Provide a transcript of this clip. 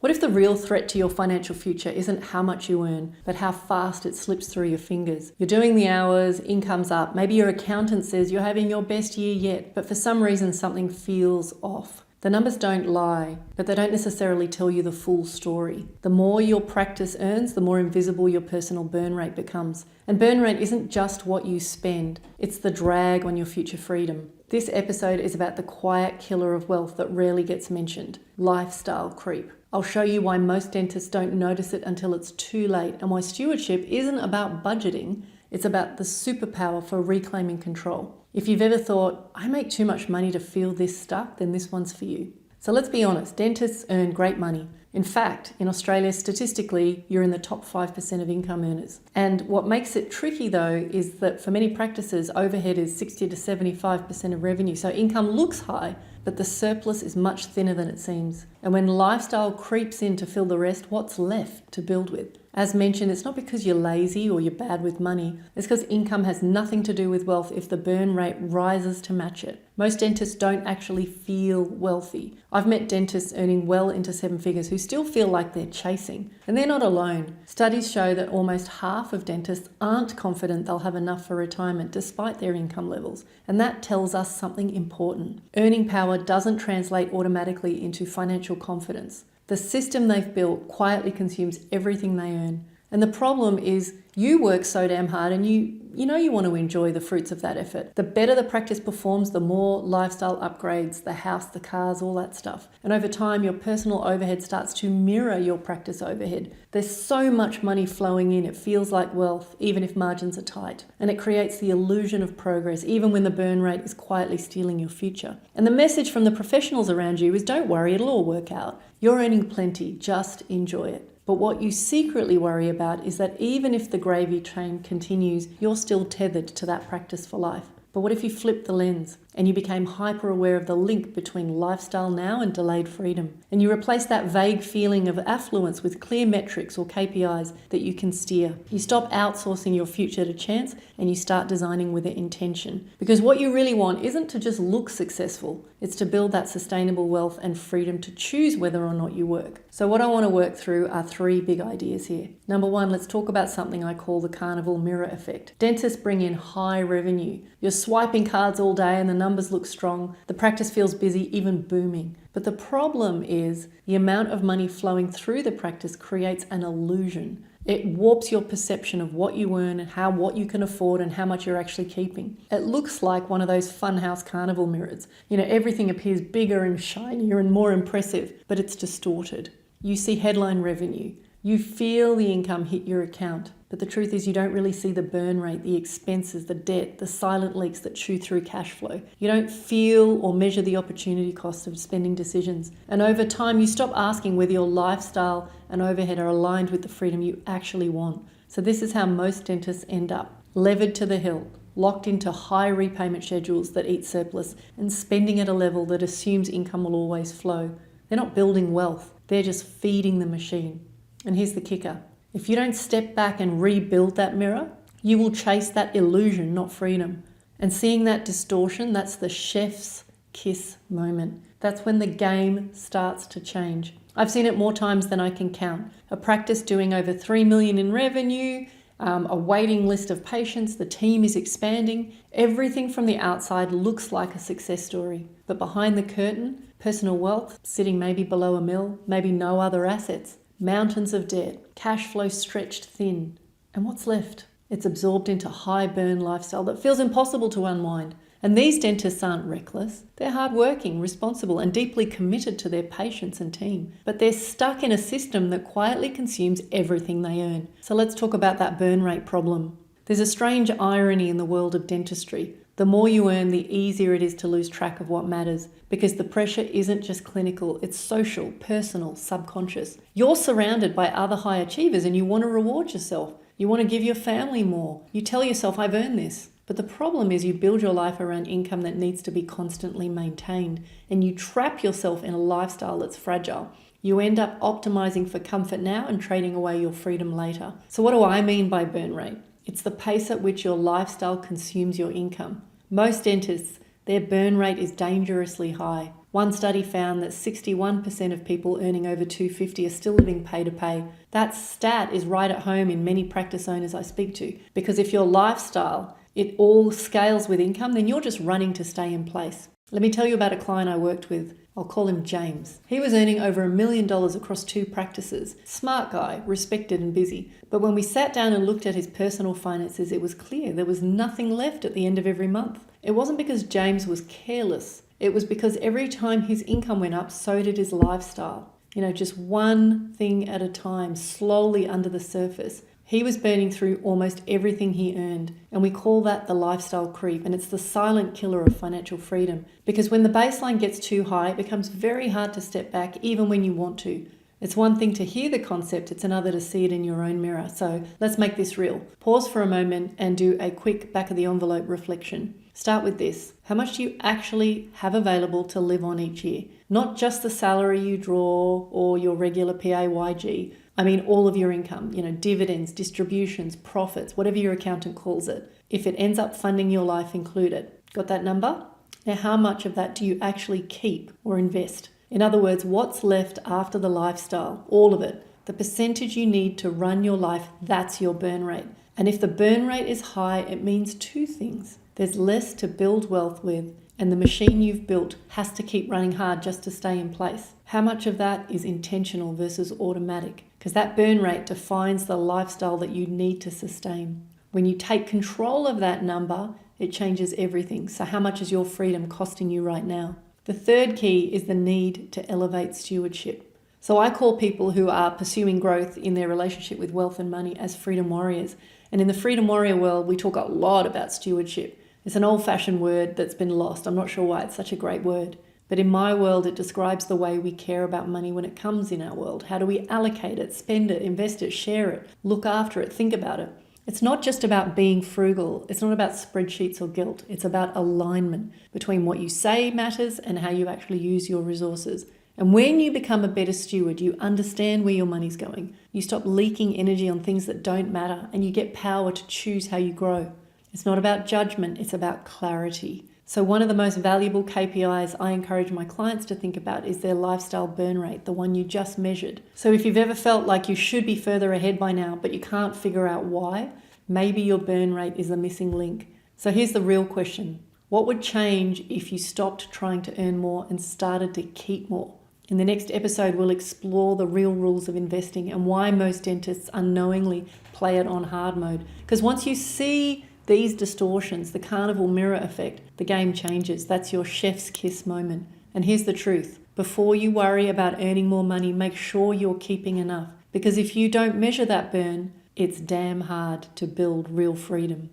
What if the real threat to your financial future isn't how much you earn, but how fast it slips through your fingers? You're doing the hours, income's up, maybe your accountant says you're having your best year yet, but for some reason something feels off. The numbers don't lie, but they don't necessarily tell you the full story. The more your practice earns, the more invisible your personal burn rate becomes. And burn rate isn't just what you spend, it's the drag on your future freedom. This episode is about the quiet killer of wealth that rarely gets mentioned: lifestyle creep. I'll show you why most dentists don't notice it until it's too late, and why stewardship isn't about budgeting, it's about the superpower for reclaiming control. If you've ever thought, I make too much money to feel this stuck, then this one's for you. So let's be honest, dentists earn great money. In fact, in Australia, statistically, you're in the top 5% of income earners. And what makes it tricky though is that for many practices, overhead is 60 to 75% of revenue. So income looks high, but the surplus is much thinner than it seems. And when lifestyle creeps in to fill the rest, what's left to build with? As mentioned, it's not because you're lazy or you're bad with money. It's because income has nothing to do with wealth if the burn rate rises to match it. Most dentists don't actually feel wealthy. I've met dentists earning well into seven figures who still feel like they're chasing. And they're not alone. Studies show that almost half of dentists aren't confident they'll have enough for retirement despite their income levels. And that tells us something important. Earning power doesn't translate automatically into financial confidence. The system they've built quietly consumes everything they earn. And the problem is you work so damn hard and you know you want to enjoy the fruits of that effort. The better the practice performs, the more lifestyle upgrades, the house, the cars, all that stuff. And over time, your personal overhead starts to mirror your practice overhead. There's so much money flowing in, it feels like wealth, even if margins are tight. And it creates the illusion of progress, even when the burn rate is quietly stealing your future. And the message from the professionals around you is don't worry, it'll all work out. You're earning plenty, just enjoy it. But what you secretly worry about is that even if the gravy train continues, you're still tethered to that practice for life. But what if you flipped the lens and you became hyper aware of the link between lifestyle now and delayed freedom? And you replace that vague feeling of affluence with clear metrics or KPIs that you can steer. You stop outsourcing your future to chance and you start designing with an intention. Because what you really want isn't to just look successful, it's to build that sustainable wealth and freedom to choose whether or not you work. So what I want to work through are three big ideas here. Number one, let's talk about something I call the Carnival Mirror Effect. Dentists bring in high revenue. You're swiping cards all day and the numbers look strong. The practice feels busy, even booming. But the problem is the amount of money flowing through the practice creates an illusion. It warps your perception of what you earn and what you can afford and how much you're actually keeping. It looks like one of those funhouse carnival mirrors. Everything appears bigger and shinier and more impressive, but it's distorted. You see headline revenue. You feel the income hit your account. But the truth is you don't really see the burn rate, the expenses, the debt, the silent leaks that chew through cash flow. You don't feel or measure the opportunity cost of spending decisions. And over time, you stop asking whether your lifestyle and overhead are aligned with the freedom you actually want. So this is how most dentists end up: levered to the hilt, locked into high repayment schedules that eat surplus, and spending at a level that assumes income will always flow. They're not building wealth, they're just feeding the machine. And here's the kicker. If you don't step back and rebuild that mirror, you will chase that illusion, not freedom. And seeing that distortion, that's the chef's kiss moment. That's when the game starts to change. I've seen it more times than I can count. A practice doing over 3 million in revenue, a waiting list of patients, the team is expanding. Everything from the outside looks like a success story. But behind the curtain, personal wealth sitting maybe below $1 million, maybe no other assets. Mountains of debt, cash flow stretched thin. And what's left? It's absorbed into high burn lifestyle that feels impossible to unwind. And these dentists aren't reckless. They're hardworking, responsible, and deeply committed to their patients and team. But they're stuck in a system that quietly consumes everything they earn. So let's talk about that burn rate problem. There's a strange irony in the world of dentistry. The more you earn, the easier it is to lose track of what matters, because the pressure isn't just clinical, it's social, personal, subconscious. You're surrounded by other high achievers and you want to reward yourself. You want to give your family more. You tell yourself, I've earned this. But the problem is you build your life around income that needs to be constantly maintained, and you trap yourself in a lifestyle that's fragile. You end up optimizing for comfort now and trading away your freedom later. So what do I mean by burn rate? It's the pace at which your lifestyle consumes your income. Most dentists, their burn rate is dangerously high. One study found that 61% of people earning over 250 are still living pay to pay. That stat is right at home in many practice owners I speak to, because if your lifestyle, it all scales with income, then you're just running to stay in place. Let me tell you about a client I worked with. I'll call him James. He was earning over $1 million across 2 practices. Smart guy, respected and busy. But when we sat down and looked at his personal finances, it was clear there was nothing left at the end of every month. It wasn't because James was careless. It was because every time his income went up, so did his lifestyle. Just one thing at a time, slowly under the surface. He was burning through almost everything he earned, and we call that the lifestyle creep, and it's the silent killer of financial freedom. Because when the baseline gets too high, it becomes very hard to step back even when you want to. It's one thing to hear the concept, it's another to see it in your own mirror. So let's make this real. Pause for a moment and do a quick back of the envelope reflection. Start with this. How much do you actually have available to live on each year? Not just the salary you draw or your regular PAYG. I mean all of your income, dividends, distributions, profits, whatever your accountant calls it. If it ends up funding your life included. Got that number? Now, how much of that do you actually keep or invest? In other words, what's left after the lifestyle? All of it. The percentage you need to run your life, that's your burn rate. And if the burn rate is high, it means 2 things. There's less to build wealth with, and the machine you've built has to keep running hard just to stay in place. How much of that is intentional versus automatic? Because that burn rate defines the lifestyle that you need to sustain. When you take control of that number, it changes everything. So how much is your freedom costing you right now? The third key is the need to elevate stewardship. So I call people who are pursuing growth in their relationship with wealth and money as freedom warriors. And in the freedom warrior world, we talk a lot about stewardship. It's an old-fashioned word that's been lost. I'm not sure why it's such a great word. But in my world, it describes the way we care about money when it comes in our world. How do we allocate it, spend it, invest it, share it, look after it, think about it? It's not just about being frugal. It's not about spreadsheets or guilt. It's about alignment between what you say matters and how you actually use your resources. And when you become a better steward, you understand where your money's going. You stop leaking energy on things that don't matter, and you get power to choose how you grow. It's not about judgment, it's about clarity. So one of the most valuable KPIs I encourage my clients to think about is their lifestyle burn rate, the one you just measured. So if you've ever felt like you should be further ahead by now, but you can't figure out why, maybe your burn rate is the missing link. So here's the real question. What would change if you stopped trying to earn more and started to keep more? In the next episode, we'll explore the real rules of investing and why most dentists unknowingly play it on hard mode. Because once you see these distortions, the Carnival Mirror Effect, the game changes. That's your chef's kiss moment. And here's the truth. Before you worry about earning more money, make sure you're keeping enough. Because if you don't measure that burn, it's damn hard to build real freedom.